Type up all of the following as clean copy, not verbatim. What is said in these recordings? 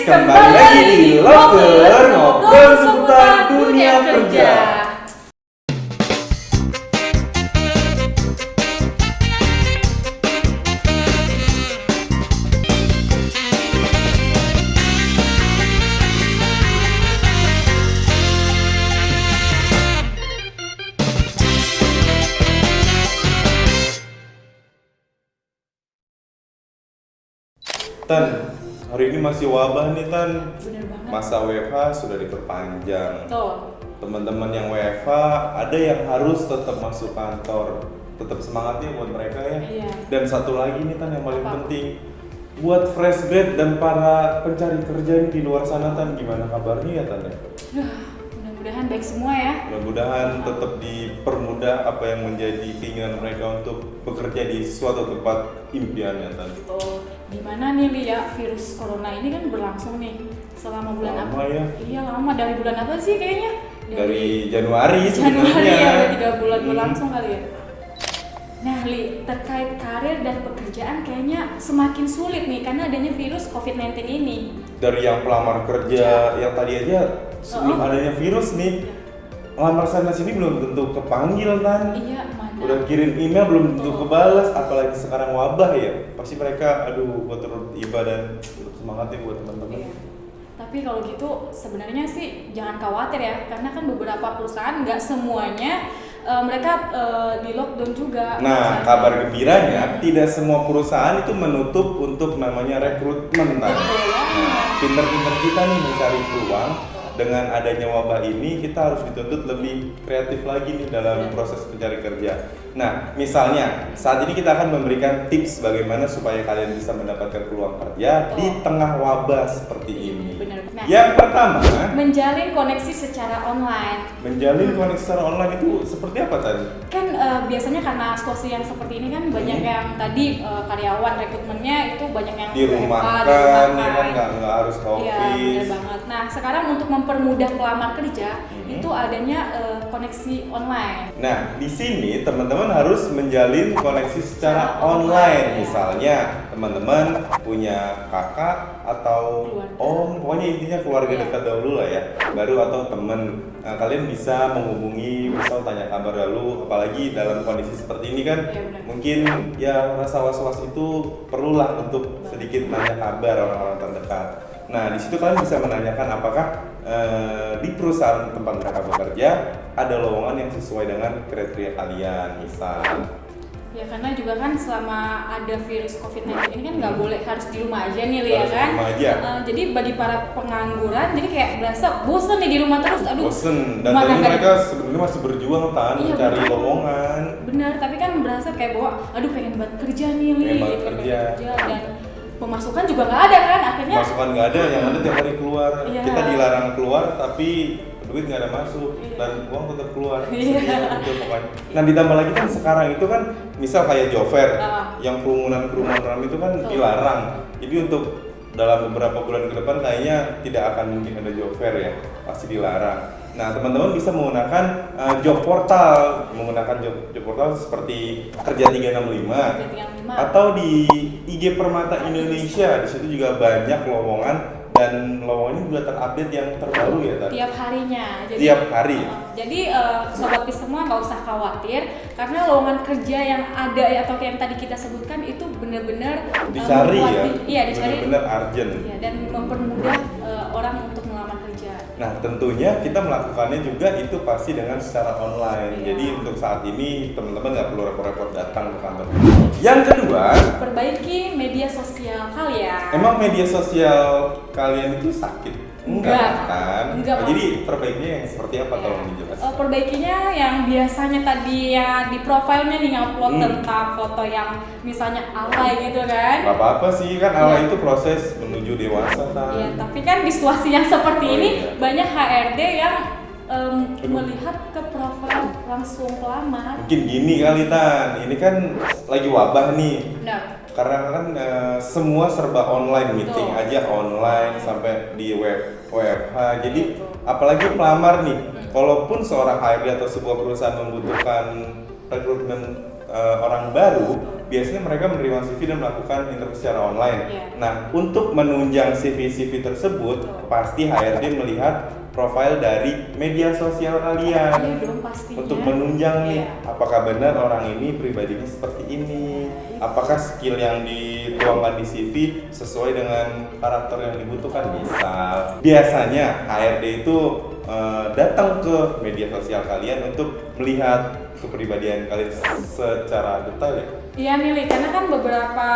kembali lagi di Loker Ngobrol seputar dunia kerja. Tan, hari ini masih wabah nih Tan. Bener banget. Masa WFH sudah diperpanjang. Tuh. Teman-teman yang WFH ada yang harus tetap masuk kantor. Tetap semangat ya buat mereka ya. Iya. Dan satu lagi nih Tan yang paling Apa? penting, buat fresh grad dan para pencari kerja di luar sana Tan, gimana kabarnya ya Tan ya? Mudah-mudahan baik semua ya. Mudah-mudahan tetap dipermudah apa yang menjadi keinginan mereka untuk bekerja di suatu tempat impiannya Tan. Tuh. Gimana nih Lia, virus corona ini kan berlangsung nih selama bulan Lama apa? ya? Iya lama, dari bulan apa sih kayaknya? Dari Januari Januari ya, sebenarnya. 3 bulan berlangsung kali ya. Nah Li, terkait karir dan pekerjaan kayaknya semakin sulit nih karena adanya virus COVID-19 ini. Dari yang pelamar kerja yang tadi aja sebelum adanya virus nih, lamar sana sini belum tentu kepanggil Tan. Iya, mana? Udah kirim email belum tentu kebalas, apalagi sekarang wabah ya. Pasti mereka buat turut iba dan tetap semangat ya buat teman-teman. Iya. Tapi kalau gitu sebenarnya sih jangan khawatir ya, karena kan beberapa perusahaan nggak semuanya mereka di lockdown juga. Nah, kabar gembiranya tidak semua perusahaan itu menutup untuk namanya rekrutmen Tan. Nah, pinter-pinter kita nih mencari peluang. Dengan adanya wabah ini kita harus dituntut lebih kreatif lagi nih dalam proses mencari kerja. Nah, misalnya saat ini kita akan memberikan tips bagaimana supaya kalian bisa mendapatkan peluang kerja di tengah wabah seperti ini. Bener. Nah, Yang pertama, menjalin koneksi secara online. menjalin koneksi secara online itu seperti apa tadi? Kan biasanya karena situasi yang seperti ini kan banyak yang tadi karyawan rekrutmennya itu banyak yang Dirumahkan, ya kan nggak harus ke Iya, office. benar banget. Nah, sekarang untuk mempermudah pelamar kerja itu adanya koneksi online. Nah, di sini teman-teman harus menjalin koneksi secara online. Misalnya, teman-teman punya kakak atau Keluarga. om, pokoknya intinya keluarga Iya. dekat dahulu lah ya. Baru atau teman. Nah, kalian bisa menghubungi, misal tanya kabar dahulu, apalagi dalam kondisi seperti ini kan. Iya, benar. Mungkin ya rasa was-was itu perlulah untuk sedikit nanya kabar orang-orang terdekat. Nah, di situ kalian bisa menanyakan apakah di perusahaan tempat mereka bekerja ada lowongan yang sesuai dengan kriteria kalian, misal. Ya karena juga kan selama ada virus COVID-19 ini kan nggak boleh harus di rumah aja nih Lia Harus di kan. rumah aja. Jadi bagi para pengangguran jadi kayak berasa bosen nih di rumah terus. Aduh. Bosen, dan mana tadi nggak- mereka sebenarnya masih berjuang Tan, Iya, mencari benar. lowongan. Benar, tapi kan berasa kayak bahwa aduh pengen banget kerja nih Li, Pengen banget gitu, kerja. dan pemasukan juga nggak ada kan akhirnya. Masukan nggak ada, yang ada tiap hari keluar. Iya. Kita dilarang keluar, tapi duit nggak ada masuk Iya. dan uang tetap keluar. Iya. Sedih gitu pokoknya. Nah, ditambah lagi kan sekarang itu kan misal kayak job fair, yang kerumunan ramai itu kan Betul. dilarang. Jadi untuk dalam beberapa bulan ke depan kayaknya tidak akan mungkin ada job fair ya, pasti dilarang. Nah, teman-teman bisa menggunakan job portal, job portal seperti Kerja 365 atau di IG Permata Indonesia. Di situ juga banyak lowongan dan lowongannya juga terupdate yang terbaru ya tadi. Tiap harinya. Tiap hari. Jadi sobat bis semua nggak usah khawatir karena lowongan kerja yang ada atau yang tadi kita sebutkan itu benar-benar Dicari ya. Iya, dicari. Benar-benar urgent. Ya, dan mempermudah orang untuk melamar kerja. Nah, tentunya kita melakukannya juga itu pasti dengan secara online. Iya. Jadi untuk saat ini teman-teman nggak perlu repot-repot datang ke kantor. Yang kedua, Perbaiki media sosial kalian. emang media sosial kalian itu sakit? Enggak. Kan? Enggak, Nah, jadi perbaikinya yang seperti apa tolong dijelaskan? Perbaikinya yang biasanya tadi ya di profilnya nih ngupload Hmm. tentang foto yang misalnya alay gitu kan. Gak apa-apa sih, kan ala Iya. itu proses menuju dewasa kan. Iya, tapi kan di situasi yang seperti Oh, ini iya. banyak HRD yang melihat ke profil langsung pelamar. Mungkin gini kali Tan, ini kan lagi wabah nih. Benar. Karena kan semua serba online, meeting Betul. aja online sampai di WFH. Jadi Betul. apalagi pelamar nih, kalaupun seorang HRD atau sebuah perusahaan membutuhkan rekrutmen orang baru, biasanya mereka menerima CV dan melakukan interview secara online. Iya. Nah, untuk menunjang CV-CV tersebut, Betul. pasti HRD melihat profil dari media sosial kalian. Iya dong pastinya. Untuk menunjang nih, Iya. apakah benar orang ini pribadinya seperti ini, apakah skill yang dituangkan di CV sesuai dengan karakter yang dibutuhkan. Misal, biasanya HRD itu datang ke media sosial kalian untuk melihat kepribadian kalian secara detail ya. Iya Mili, karena kan beberapa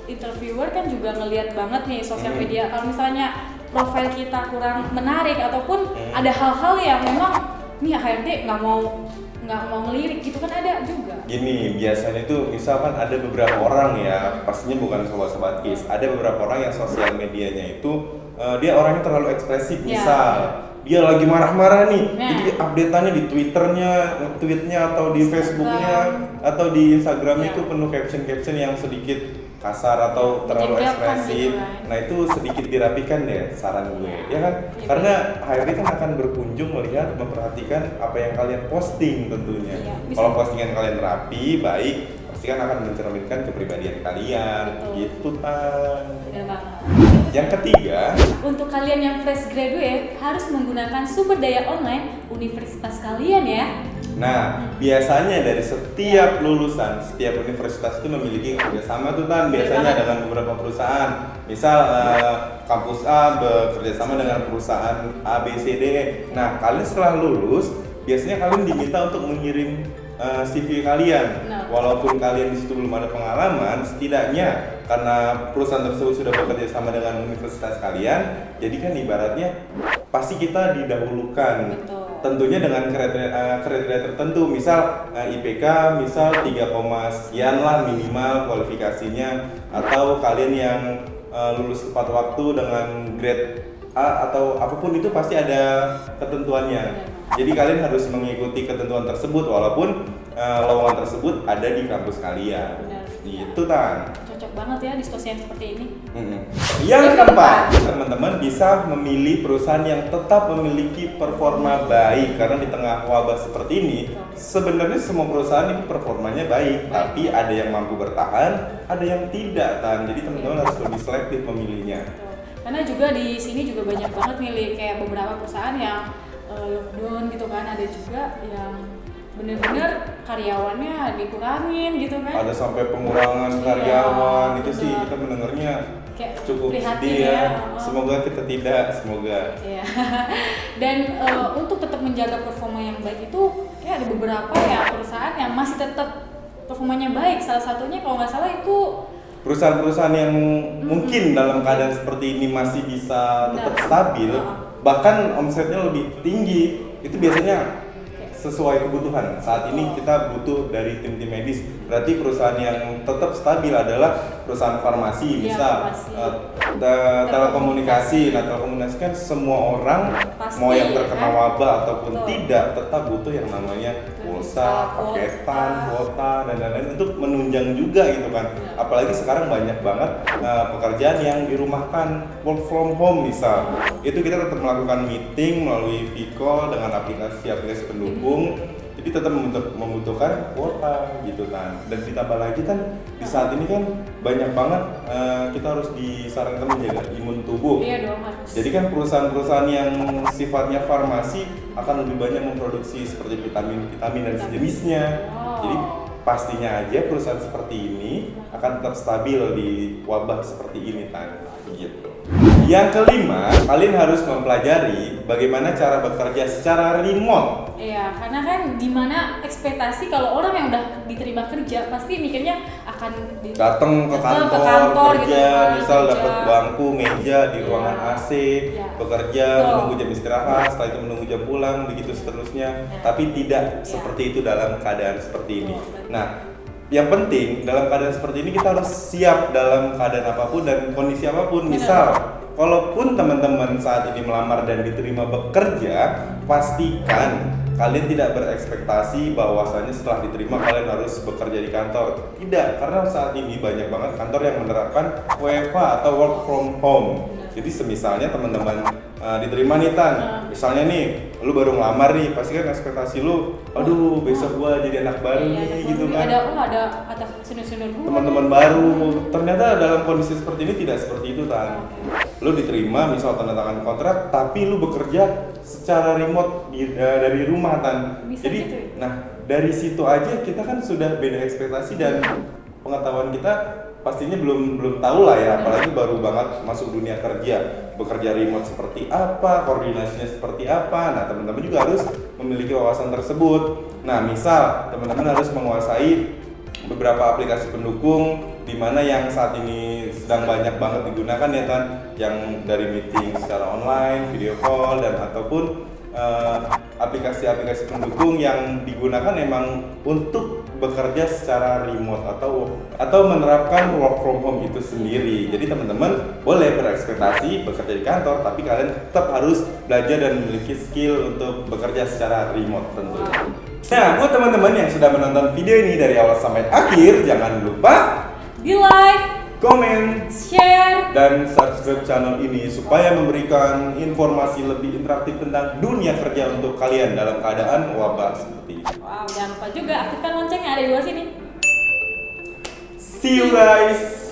interviewer kan juga ngelihat banget nih sosial media. Kalau misalnya profil kita kurang menarik ataupun ada hal-hal yang memang nih HRD nggak mau ngelirik gitu kan ada juga. Gini, biasanya itu misalkan ada beberapa orang ya, pastinya bukan sobat-sobat KIS, ada beberapa orang yang sosial medianya itu dia orangnya terlalu ekspresif. Misal dia lagi marah-marah nih, jadi update-annya di Twitternya, tweetnya atau di Facebooknya atau di Instagramnya itu penuh caption-caption yang sedikit kasar atau terlalu ekspresif. Gitu kan. Nah itu sedikit dirapikan deh saran gue, ya kan? Karena HRD kan akan berkunjung melihat, memperhatikan apa yang kalian posting tentunya. Kalau postingan kalian rapi, baik, pasti kan akan mencerminkan kepribadian kalian. Gitu kan. Bener banget. Yang ketiga, untuk kalian yang fresh graduate harus menggunakan sumber daya online universitas kalian ya. nah biasanya dari setiap lulusan, setiap universitas itu memiliki kerjasama tuh Tan, biasanya dengan beberapa perusahaan. Misal kampus A bekerjasama dengan perusahaan A, B, C, D, E. Nah kalian setelah lulus, biasanya kalian diminta untuk mengirim CV kalian. Walaupun kalian di situ belum ada pengalaman, setidaknya karena perusahaan tersebut sudah bekerja sama dengan universitas kalian, jadi kan ibaratnya pasti kita didahulukan. Betul. Tentunya dengan kriteria tertentu, misal IPK misal 3, sekian lah minimal kualifikasinya, atau kalian yang lulus tepat waktu dengan grade A atau apapun itu pasti ada ketentuannya. Jadi kalian harus mengikuti ketentuan tersebut walaupun lowongan tersebut ada di kampus kalian. Benar. Gitu Tan. Cocok banget ya diskusi yang seperti ini. Yang keempat, teman-teman bisa memilih perusahaan yang tetap memiliki performa baik, karena di tengah wabah seperti ini sebenarnya semua perusahaan itu performanya baik, tapi ada yang mampu bertahan, ada yang tidak Tan. Jadi teman-teman harus lebih selektif memilihnya. Karena juga di sini juga banyak banget milih kayak beberapa perusahaan yang lockdown gitu kan, ada juga yang bener-bener karyawannya dikurangin gitu kan. Ada sampai pengurangan karyawan, itu sih kita mendengarnya kayak cukup sedih ya. Semoga kita tidak, semoga. Iya. Dan untuk tetap menjaga performa yang baik itu kayak ada beberapa ya perusahaan yang masih tetap performanya baik. Salah satunya kalau nggak salah itu perusahaan-perusahaan yang mungkin dalam keadaan seperti ini masih bisa tetap stabil, bahkan omsetnya lebih tinggi, itu biasanya sesuai kebutuhan. Saat ini kita butuh dari tim-tim medis. Berarti perusahaan yang tetap stabil adalah perusahaan farmasi, misal telekomunikasi. Nah, telekomunikasi kan semua orang pasti, mau yang terkena wabah ataupun tidak, tetap butuh yang namanya pulsa, paketan, kuota dan lain-lain untuk menunjang juga gitu kan. Apalagi sekarang banyak banget pekerjaan yang dirumahkan, work from home misal. Itu kita tetap melakukan meeting melalui Vicall dengan aplikasi-aplikasi pendukung. Jadi tetap membutuhkan kuota gitu kan. Dan ditambah lagi kan di saat ini kan banyak banget kita harus disarankan menjaga imun tubuh. Iya dong, harus. Jadi kan perusahaan-perusahaan yang sifatnya farmasi akan lebih banyak memproduksi seperti vitamin-vitamin dan sejenisnya. Jadi pastinya aja perusahaan seperti ini akan tetap stabil di wabah seperti ini kan. Gitu. Yang kelima, kalian harus mempelajari bagaimana cara bekerja secara remote. Iya, karena kan gimana ekspektasi kalau orang yang udah diterima kerja pasti mikirnya akan datang ke kantor kerja, gitu kan, misal dapat bangku, meja di ruangan AC, bekerja, menunggu jam istirahat, setelah itu menunggu jam pulang, begitu seterusnya. Tapi tidak seperti itu dalam keadaan seperti ini. Nah, yang penting dalam keadaan seperti ini kita harus siap dalam keadaan apapun dan kondisi apapun. Misal, kalaupun teman-teman saat ini melamar dan diterima bekerja, pastikan kalian tidak berekspektasi bahwasanya setelah diterima kalian harus bekerja di kantor. Tidak, karena saat ini banyak banget kantor yang menerapkan WFH atau work from home. Jadi semisalnya teman-teman diterima nih Tan, misalnya nih lu baru ngelamar nih, pasti kan ekspektasi lu, aduh besok gua jadi anak baru nih gitu kan. Ada senior-senior gua. Teman-teman baru. Ternyata dalam kondisi seperti ini tidak seperti itu Tan. Lu diterima misal tanda tangan kontrak, tapi lu bekerja secara remote dari rumah Tan. Bisa Jadi, gitu ya? nah dari situ aja kita kan sudah beda ekspektasi dan pengetahuan kita pastinya belum tahu lah ya, apalagi baru banget masuk dunia kerja, bekerja remote seperti apa, koordinasinya seperti apa. Nah teman-teman juga harus memiliki wawasan tersebut. Nah misal teman-teman harus menguasai beberapa aplikasi pendukung di mana yang saat ini sedang banyak banget digunakan ya Tan, yang dari meeting secara online, video call dan ataupun aplikasi-aplikasi pendukung yang digunakan emang untuk bekerja secara remote atau menerapkan work from home itu sendiri. Jadi teman-teman boleh berekspektasi bekerja di kantor, tapi kalian tetap harus belajar dan memiliki skill untuk bekerja secara remote tentunya. Nah, buat teman-teman yang sudah menonton video ini dari awal sampai akhir, jangan lupa Di like, komen, share, dan subscribe channel ini supaya memberikan informasi lebih interaktif tentang dunia kerja untuk kalian dalam keadaan wabah seperti ini. wow, jangan lupa juga aktifkan lonceng yang ada di bawah sini. See you guys!